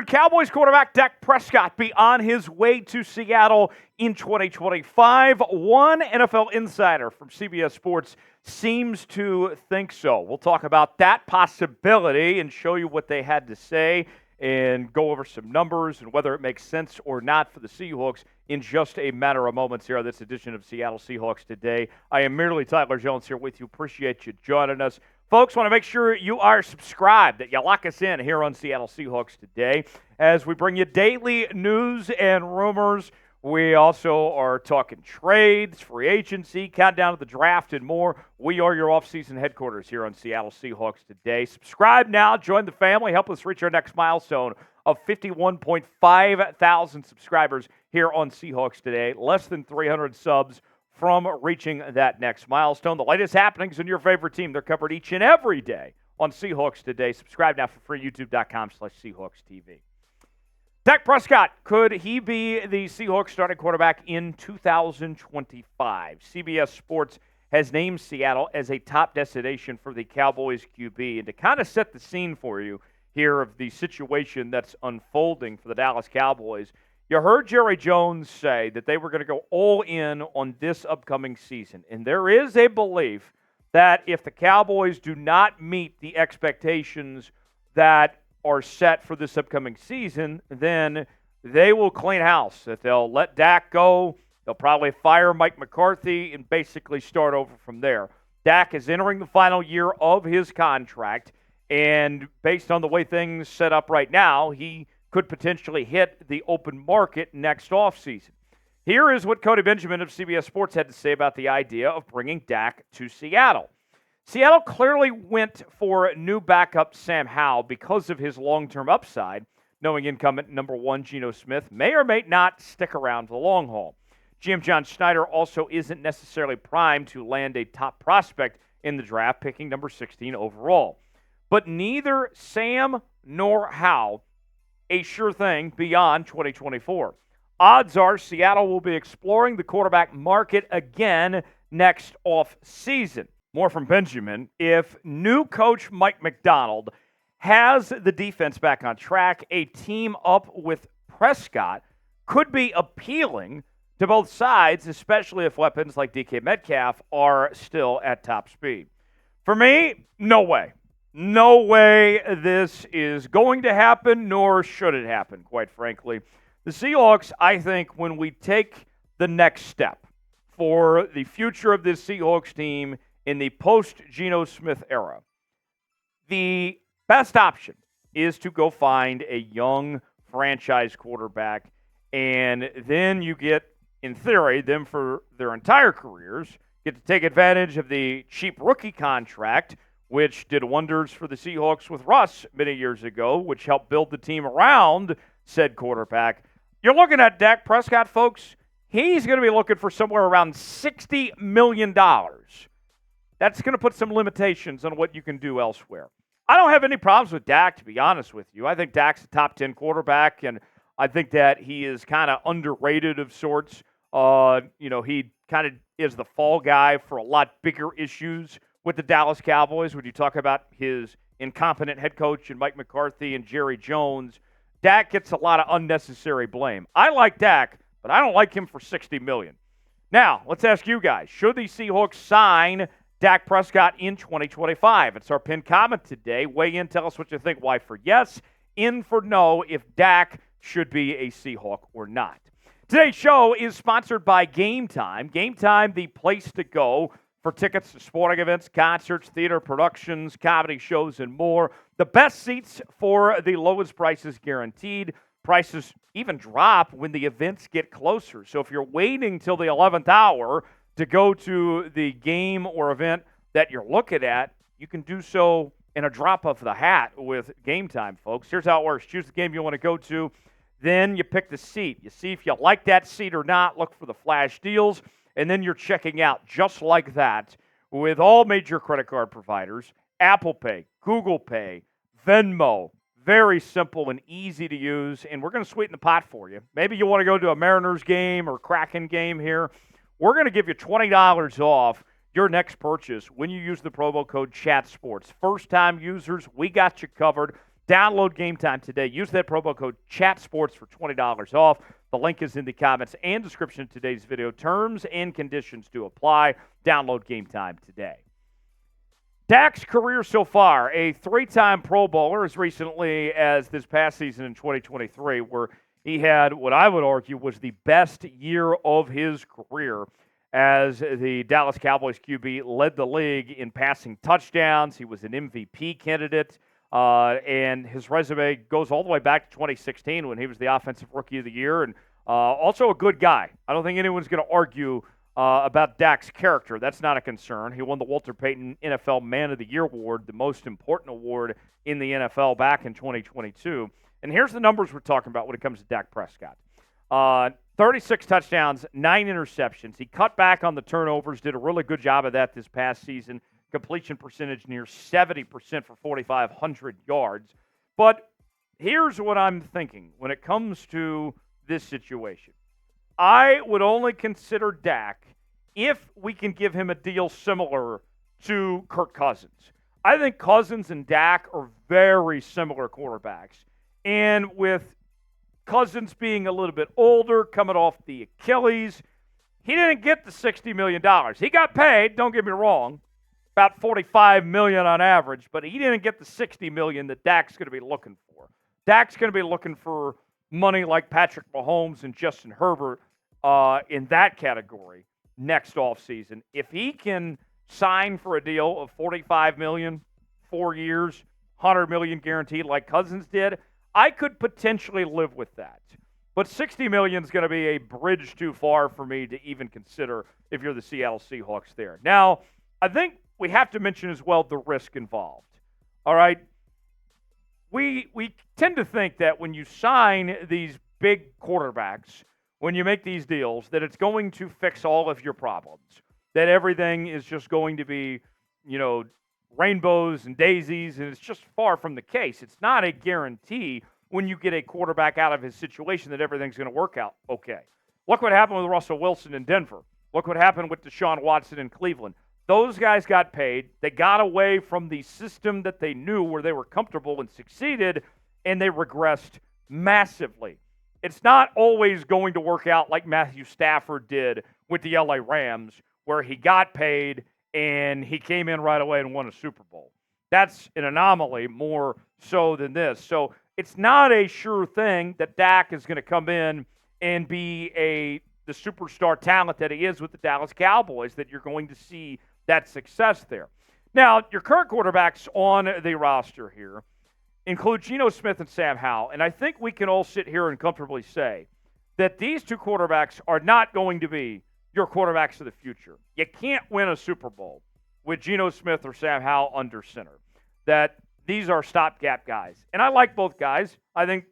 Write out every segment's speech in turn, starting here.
Could Cowboys quarterback Dak Prescott be on his way to Seattle in 2025? One NFL insider from CBS Sports seems to think so. We'll talk about that possibility and show you what they had to say and go over some numbers and whether it makes sense or not for the Seahawks in just a matter of moments here on this edition of Seattle Seahawks Today. I am merely Tyler Jones here with you. Appreciate you joining us. Folks, want to make sure you are subscribed, that you lock us in here on Seattle Seahawks Today as we bring you daily news and rumors. We also are talking trades, free agency, countdown to the draft, and more. We are your off-season headquarters here on Seattle Seahawks Today. Subscribe now. Join the family. Help us reach our next milestone of 51.5 thousand subscribers here on Seahawks Today. Less than 300 subs from reaching that next milestone. The latest happenings in your favorite team, they're covered each and every day on Seahawks Today. Subscribe now for free, youtube.com/Seahawks TV. Dak Prescott, could he be the Seahawks starting quarterback in 2025? CBS Sports has named Seattle as a top destination for the Cowboys QB. And to kind of set the scene for you here of the situation that's unfolding for the Dallas Cowboys, you heard Jerry Jones say that they were going to go all in on this upcoming season. And there is a belief that if the Cowboys do not meet the expectations that are set for this upcoming season, then they will clean house. That they'll let Dak go. They'll probably fire Mike McCarthy and basically start over from there. Dak is entering the final year of his contract, and based on the way things set up right now, he could potentially hit the open market next offseason. Here is what Cody Benjamin of CBS Sports had to say about the idea of bringing Dak to Seattle. Seattle clearly went for new backup Sam Howell because of his long-term upside, knowing incumbent number one Geno Smith may or may not stick around for the long haul. GM John Schneider also isn't necessarily primed to land a top prospect in the draft, picking number 16 overall. But neither Sam nor Howell a sure thing beyond 2024. Odds are Seattle will be exploring the quarterback market again next off-season. More from Benjamin. If new coach Mike Macdonald has the defense back on track, a team up with Prescott could be appealing to both sides, especially if weapons like DK Metcalf are still at top speed. For me, no way. No way this is going to happen, nor should it happen, quite frankly. The Seahawks, I think, when we take the next step for the future of this Seahawks team in the post-Geno Smith era, the best option is to go find a young franchise quarterback, and then you get, in theory, them for their entire careers, get to take advantage of the cheap rookie contract, which did wonders for the Seahawks with Russ many years ago, which helped build the team around said quarterback. You're looking at Dak Prescott, folks. He's going to be looking for somewhere around $60 million. That's going to put some limitations on what you can do elsewhere. I don't have any problems with Dak, to be honest with you. I think Dak's a top 10 quarterback, and I think that he is kind of underrated of sorts. He kind of is the fall guy for a lot bigger issues with the Dallas Cowboys. When you talk about his incompetent head coach and Mike McCarthy and Jerry Jones, Dak gets a lot of unnecessary blame. I like Dak, but I don't like him for $60 million. Now, let's ask you guys, should the Seahawks sign Dak Prescott in 2025? It's our pinned comment today. Weigh in, tell us what you think. Why for yes, in for no, if Dak should be a Seahawk or not. Today's show is sponsored by Game Time. Game Time, the place to go for tickets to sporting events, concerts, theater productions, comedy shows, and more. The best seats for the lowest prices guaranteed. Prices even drop when the events get closer. So if you're waiting till the 11th hour to go to the game or event that you're looking at, you can do so in a drop of the hat with Game Time, folks. Here's how it works. Choose the game you want to go to. Then you pick the seat. You see if you like that seat or not. Look for the flash deals. And then you're checking out just like that with all major credit card providers, Apple Pay, Google Pay, Venmo. Very simple and easy to use, and we're going to sweeten the pot for you. Maybe you want to go to a Mariners game or Kraken game here. We're going to give you $20 off your next purchase when you use the promo code CHATSPORTS. First-time users, we got you covered. Download Game Time today. Use that promo code CHATSPORTS for $20 off. The link is in the comments and description of today's video. Terms and conditions to apply. Download Game Time today. Dak's career so far, a 3-time Pro Bowler as recently as this past season in 2023, where he had what I would argue was the best year of his career as the Dallas Cowboys QB, led the league in passing touchdowns. He was an MVP candidate, and his resume goes all the way back to 2016 when he was the Offensive Rookie of the Year, and also a good guy. I don't think anyone's going to argue about Dak's character. That's not a concern. He won the Walter Payton NFL Man of the Year award, the most important award in the NFL back in 2022. And here's the numbers we're talking about when it comes to Dak Prescott. 36 touchdowns, 9 interceptions. He cut back on the turnovers, did a really good job of that this past season. Completion percentage near 70% for 4,500 yards. But here's what I'm thinking when it comes to this situation. I would only consider Dak if we can give him a deal similar to Kirk Cousins. I think Cousins and Dak are very similar quarterbacks. And with Cousins being a little bit older, coming off the Achilles, he didn't get the $60 million. He got paid, don't get me wrong, about $45 million on average, but he didn't get the $60 million that Dak's going to be looking for. Dak's going to be looking for money like Patrick Mahomes and Justin Herbert in that category next offseason. If he can sign for a deal of $45 million, 4 years, $100 million guaranteed like Cousins did, I could potentially live with that. But $60 million is going to be a bridge too far for me to even consider if you're the Seattle Seahawks there. Now, I think we have to mention as well the risk involved. All right? We tend to think that when you sign these big quarterbacks, when you make these deals, that it's going to fix all of your problems, that everything is just going to be, rainbows and daisies, and it's just far from the case. It's not a guarantee when you get a quarterback out of his situation that everything's going to work out okay. Look what happened with Russell Wilson in Denver. Look what happened with Deshaun Watson in Cleveland. Those guys got paid. They got away from the system that they knew where they were comfortable and succeeded, and they regressed massively. It's not always going to work out like Matthew Stafford did with the LA Rams, where he got paid and he came in right away and won a Super Bowl. That's an anomaly more so than this. So it's not a sure thing that Dak is going to come in and be the superstar talent that he is with the Dallas Cowboys, that you're going to see that success there. Now, your current quarterbacks on the roster here include Geno Smith and Sam Howell, and I think we can all sit here and comfortably say that these two quarterbacks are not going to be your quarterbacks of the future. You can't win a Super Bowl with Geno Smith or Sam Howell under center. That these are stopgap guys. And I like both guys. I think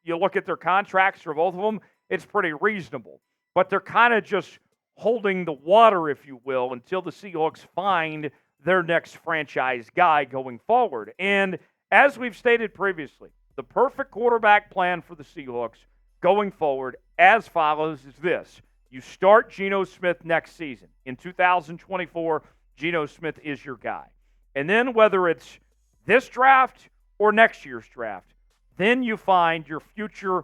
you look at their contracts for both of them, it's pretty reasonable. But they're kind of just holding the water, if you will, until the Seahawks find their next franchise guy going forward. And as we've stated previously, the perfect quarterback plan for the Seahawks going forward as follows is this. You start Geno Smith next season. In 2024, Geno Smith is your guy. And then whether it's this draft or next year's draft, then you find your future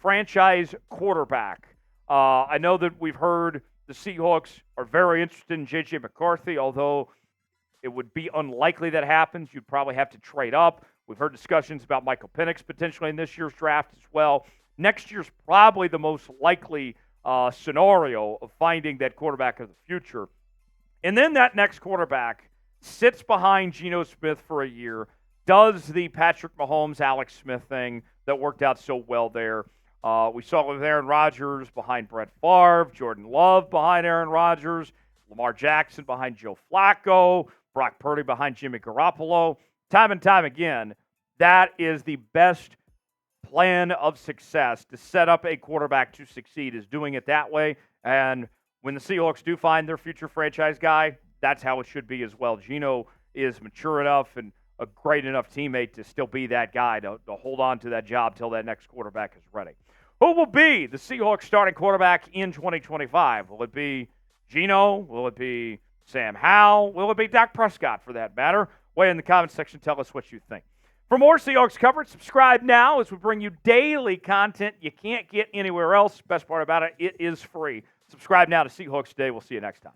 franchise quarterback. I know that we've heard the Seahawks are very interested in J.J. McCarthy, although it would be unlikely that happens. You'd probably have to trade up. We've heard discussions about Michael Penix potentially in this year's draft as well. Next year's probably the most likely scenario of finding that quarterback of the future. And then that next quarterback sits behind Geno Smith for a year, does the Patrick Mahomes, Alex Smith thing that worked out so well there. We saw it with Aaron Rodgers behind Brett Favre, Jordan Love behind Aaron Rodgers, Lamar Jackson behind Joe Flacco, Brock Purdy behind Jimmy Garoppolo. Time and time again, that is the best plan of success to set up a quarterback to succeed, is doing it that way. And when the Seahawks do find their future franchise guy, that's how it should be as well. Geno is mature enough and a great enough teammate to still be that guy to hold on to that job till that next quarterback is ready. Who will be the Seahawks starting quarterback in 2025? Will it be Geno? Will it be Sam Howell? Will it be Dak Prescott, for that matter? Weigh in the comments section. Tell us what you think. For more Seahawks coverage, subscribe now as we bring you daily content you can't get anywhere else. Best part about it, it is free. Subscribe now to Seahawks Today. We'll see you next time.